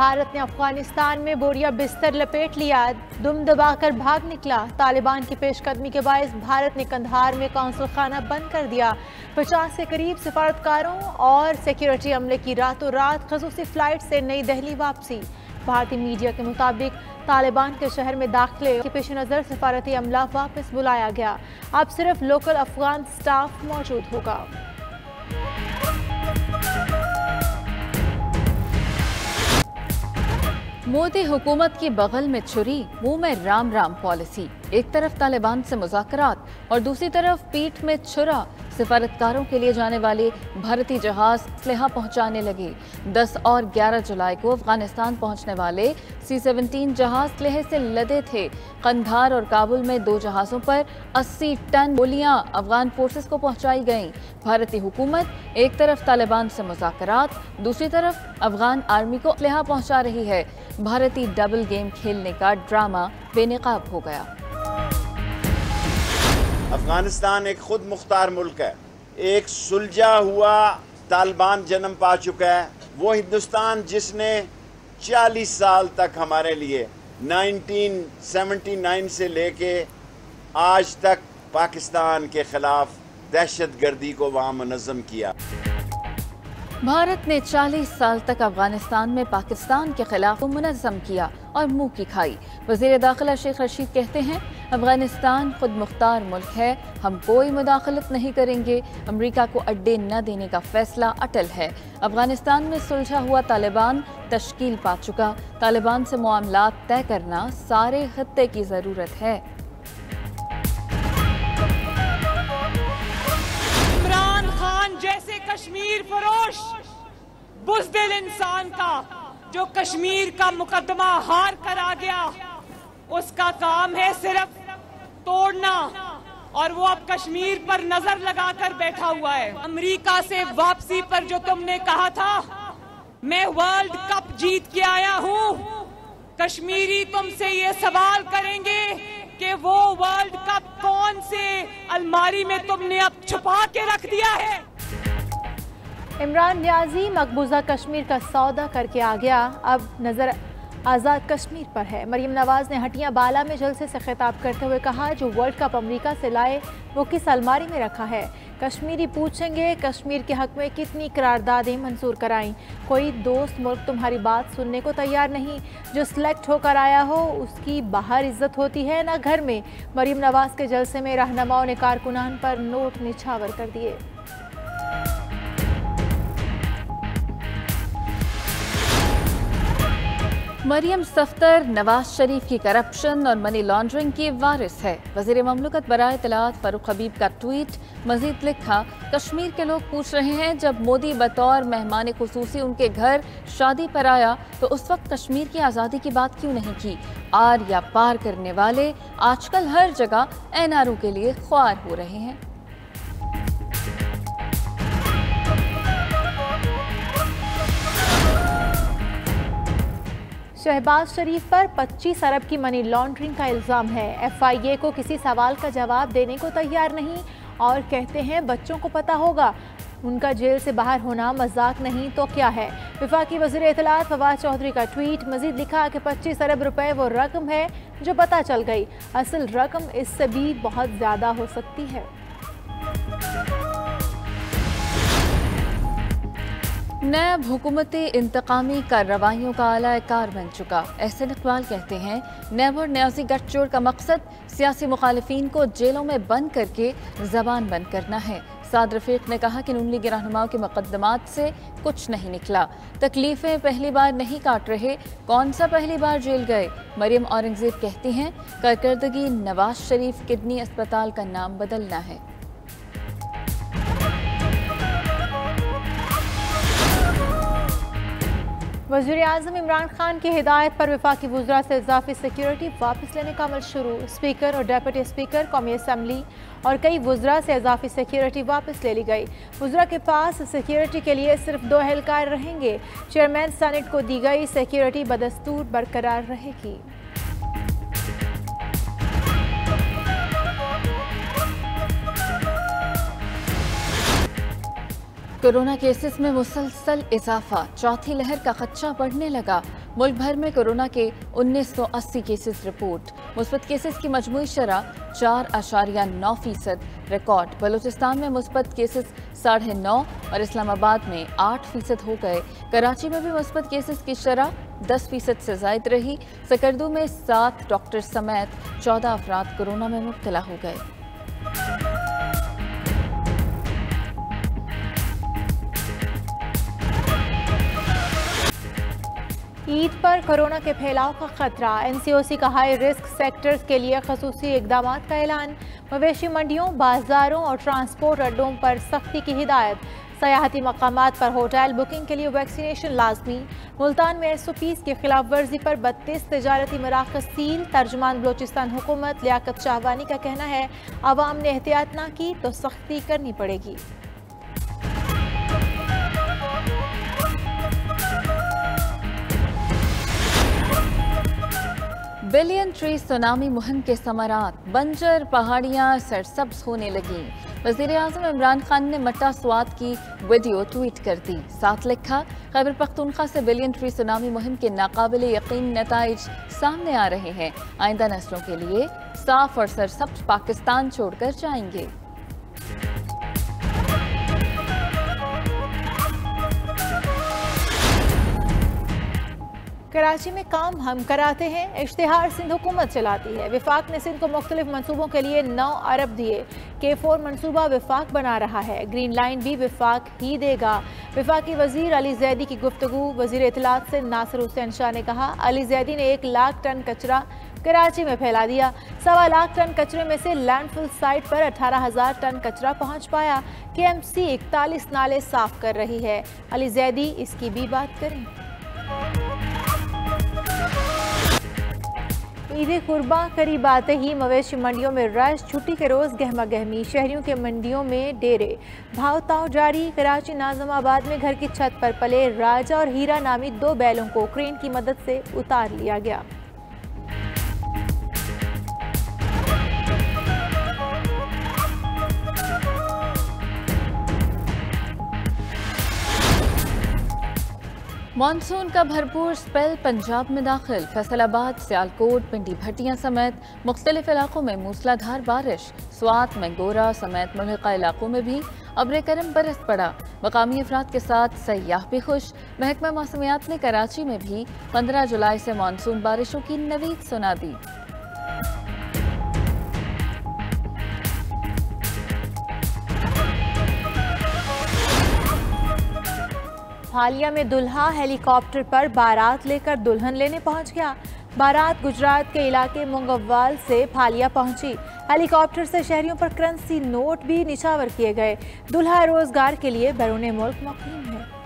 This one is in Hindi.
भारत ने अफगानिस्तान में बोरिया बिस्तर लपेट लिया, दुम दबाकर भाग निकला। तालिबान की पेशकदमी के बायस भारत ने कंधार में कौंसल खाना बंद कर दिया। 50 के करीब सिफारतकारों और सिक्योरिटी अमले की रातों रात खसूसी फ्लाइट से नई दिल्ली वापसी। भारतीय मीडिया के मुताबिक तालिबान के शहर में दाखिले के पेश नज़र सिफारती अमला वापस बुलाया गया। अब सिर्फ लोकल अफगान स्टाफ मौजूद होगा। मोदी हुकूमत की बगल में छुरी, मुंह में राम राम पॉलिसी। एक तरफ तालिबान से मुज़ाकरात और दूसरी तरफ पीठ में छुरा। सिफारतकारों के लिए जाने वाले भारतीय जहाज असलहा पहुंचाने लगे। 10 और 11 जुलाई को अफगानिस्तान पहुंचने वाले C-17 जहाज असलहे से लदे थे। कंधार और काबुल में 2 जहाज़ों पर 80 टन गोलियां अफगान फोर्सेस को पहुंचाई गईं। भारतीय हुकूमत एक तरफ तालिबान से मुज़ाकरात, दूसरी तरफ अफगान आर्मी को असलहा पहुंचा रही है। भारतीय डबल गेम खेलने का ड्रामा बेनकाब हो गया। अफगानिस्तान एक खुद मुख्तार मुल्क है, एक सुलझा हुआ तालिबान जन्म पा चुका है। वो हिंदुस्तान जिसने 40 साल तक हमारे लिए 1979 से लेके आज तक पाकिस्तान के खिलाफ दहशतगर्दी को वहाँ मुनज़्ज़म किया। भारत ने 40 साल तक अफगानिस्तान में पाकिस्तान के खिलाफ मुनज़्ज़म किया और मुंह की खाई। वज़ीर दाखिला शेख रशीद कहते हैं, अफगानिस्तान खुद मुख्तार मुल्क है, हम कोई मुदाखलत नहीं करेंगे। अमेरिका को अड्डे न देने का फैसला अटल है। अफगानिस्तान में सुलझा हुआ तालिबान तश्कील पा चुका। तालिबान से मामलात तय करना सारे खत्ते की ज़रूरत है। इमरान खान जैसे कश्मीर फरोश बुज़दिल इंसान का जो कश्मीर का मुकदमा हार कर आ गया, उसका काम है सिर्फ तोड़ना, और वो अब कश्मीर पर नजर लगाकर बैठा हुआ है। अमेरिका से वापसी पर जो तुमने कहा था, मैं वर्ल्ड कप जीत के आया हूँ, कश्मीरी तुमसे ये सवाल करेंगे कि वो वर्ल्ड कप कौन से अलमारी में तुमने अब छुपा के रख दिया है। इमरान न्याजी मकबूजा कश्मीर का सौदा करके आ गया, अब नजर आज़ाद कश्मीर पर है। मरीम नवाज ने हटियां बाला में जलसे से खिताब करते हुए कहा, जो वर्ल्ड कप अमेरिका से लाए वो किस अलमारी में रखा है। कश्मीरी पूछेंगे कश्मीर के हक में कितनी करारदादें मंजूर कराईं। कोई दोस्त मुल्क तुम्हारी बात सुनने को तैयार नहीं। जो सिलेक्ट होकर आया हो उसकी बाहर इज्जत होती है ना घर में। मरीम नवाज के जलसे में रहनुमाओं ने कारकुनान पर नोट निछावर कर दिए। मरियम सफ्तर नवाज शरीफ की करप्शन और मनी लॉन्ड्रिंग की वारिस है। वज़ीर ममलकत बराए इत्तलात फ़ारूक हबीब का ट्वीट मज़ीद लिखा, कश्मीर के लोग पूछ रहे हैं जब मोदी बतौर मेहमान खुसूसी उनके घर शादी पर आया तो उस वक्त कश्मीर की आज़ादी की बात क्यों नहीं की। आर या पार करने वाले आजकल हर जगह NRO के लिए ख्वार हो रहे हैं। शहबाज शरीफ पर 25 अरब की मनी लॉन्ड्रिंग का इल्ज़ाम है। FIA को किसी सवाल का जवाब देने को तैयार नहीं और कहते हैं बच्चों को पता होगा। उनका जेल से बाहर होना मजाक नहीं तो क्या है। वफाकी वज़ीर इत्तलात फवाद चौधरी का ट्वीट मजीद लिखा कि 25 अरब रुपए वो रकम है जो पता चल गई, असल रकम इससे भी बहुत ज़्यादा हो सकती है। नैब हुकूमती इंतकामी कार्रवाइयों का आला कार बन चुका। एहसन इकबाल कहते हैं, नैब और न्याजी गठजोड़ का मकसद सियासी मुखालिफिन को जेलों में बंद करके जबान बंद करना है। साद रफीक ने कहा कि नून लीग रहनुमाओं के मुकदमात से कुछ नहीं निकला। तकलीफें पहली बार नहीं काट रहे, कौन सा पहली बार जेल गए। मरियम औरंगजेब कहती हैं, कारकर्दगी नवाज शरीफ किडनी अस्पताल का नाम बदलना है। वज़ीर-ए-आज़म इमरान खान की हिदायत पर वफाकी वुज़रा से इजाफी सिक्योरिटी वापस लेने का अमल शुरू। स्पीकर और डेप्यूटी स्पीकर कौमी असम्बली और कई वुज़रा से इजाफी सिक्योरिटी वापस ले ली गई। वुज़रा के पास सिक्योरिटी के लिए सिर्फ 2 एहलकार रहेंगे। चेयरमैन सेनेट को दी गई सिक्योरिटी बदस्तूर बरकरार रहेगी। कोरोना केसेस में मुसलसल इजाफा, चौथी लहर का खदशा बढ़ने लगा। मुल्क भर में कोरोना के 1980 केसेस रिपोर्ट। मुस्बत केसेस की मजमूई शरह 4.9% रिकॉर्ड। बलूचिस्तान में मुस्बत केसेस 9.5 और इस्लामाबाद में 8% हो गए। कराची में भी मुस्बत केसेस की शरह 10% से ज़ायद रही। सकरदू में 7 डॉक्टर समेत 14 अफराद कोरोना में मुब्तला हो गए। ईद पर कोरोना के फैलाव का खतरा। NCOC का हाई रिस्क सेक्टर्स के लिए खसूसी इकदाम का ऐलान। मवेशी मंडियों, बाजारों और ट्रांसपोर्ट अड्डों पर सख्ती की हिदायत। सयाहती मकामात पर होटल बुकिंग के लिए वैक्सीनेशन लाजमी। मुल्तान में SOPs की खिलाफ वर्जी पर 32 तजारती मराकज़ सील। तर्जुमान बलोचिस्तान हुकूमत लियाकत शाहवानी का कहना है, अवाम ने एहतियात ना की तो सख्ती करनी पड़ेगी। बिलियन ट्री सुनामी मुहिम के समरात। बंजर पहाड़ियां सरसब्ज होने लगी। वज़ीर-ए-आज़म इमरान खान ने मट्टा स्वात की वीडियो ट्वीट कर दी। साथ लिखा, खैबर पख्तूनख्वा से बिलियन ट्री सुनामी मुहिम के नाकाबिल यकीन नताइज सामने आ रहे हैं। आइंदा नस्लों के लिए साफ और सरसब्ज पाकिस्तान छोड़कर जाएंगे। कराची में काम हम कराते हैं। इश्तिहार सिंध हुकूमत चलाती है। विफाक ने सिंध को मुख्तलिफ मनसूबों के लिए 9 अरब दिए। K4 मनसूबा विफाक बना रहा है। ग्रीन लाइन भी विफाक ही देगा। विफाकी वजीर अली जैदी की गुफ्तगू। वजीर इत्तलात से नासिर हुसैन शाह ने कहा, अली जैदी ने 1 लाख टन कचरा कराची में फैला दिया। 1.25 लाख टन कचरे में से लैंडफिल साइट पर 18,000 टन कचरा पहुंच पाया। KMC 41 नाले साफ कर रही है। अली जैदी इसकी भी बात करें। ईद कुर्बा करीब आते ही मवेशी मंडियों में रश। छुट्टी के रोज गहमा गहमी। शहरियों के मंडियों में डेरे। भाव ताव जारी। कराची नाज़माबाद में घर की छत पर पले राजा और हीरा नामी 2 बैलों को क्रेन की मदद से उतार लिया गया। मानसून का भरपूर स्पेल पंजाब में दाखिल। फैसलाबाद, सियालकोट, पिंडी भट्टियां समेत मुख्तलिफ इलाकों में मूसलाधार बारिश। स्वात, मैंगोरा समेत मुल्हिका इलाकों में भी अब्र करम बरस पड़ा। मकामी अफराद के साथ सयाह भी खुश। महकमा मौसमियात ने कराची में भी 15 जुलाई से मानसून बारिशों की नवीद सुना दी। हालिया में दुल्हा हेलीकॉप्टर पर बारात लेकर दुल्हन लेने पहुंच गया। बारात गुजरात के इलाके मुंगव्वाल से फालिया पहुंची। हेलीकॉप्टर से शहरियों पर करेंसी नोट भी निछावर किए गए। दुल्हा रोजगार के लिए बैरून मुल्क मुकीम है।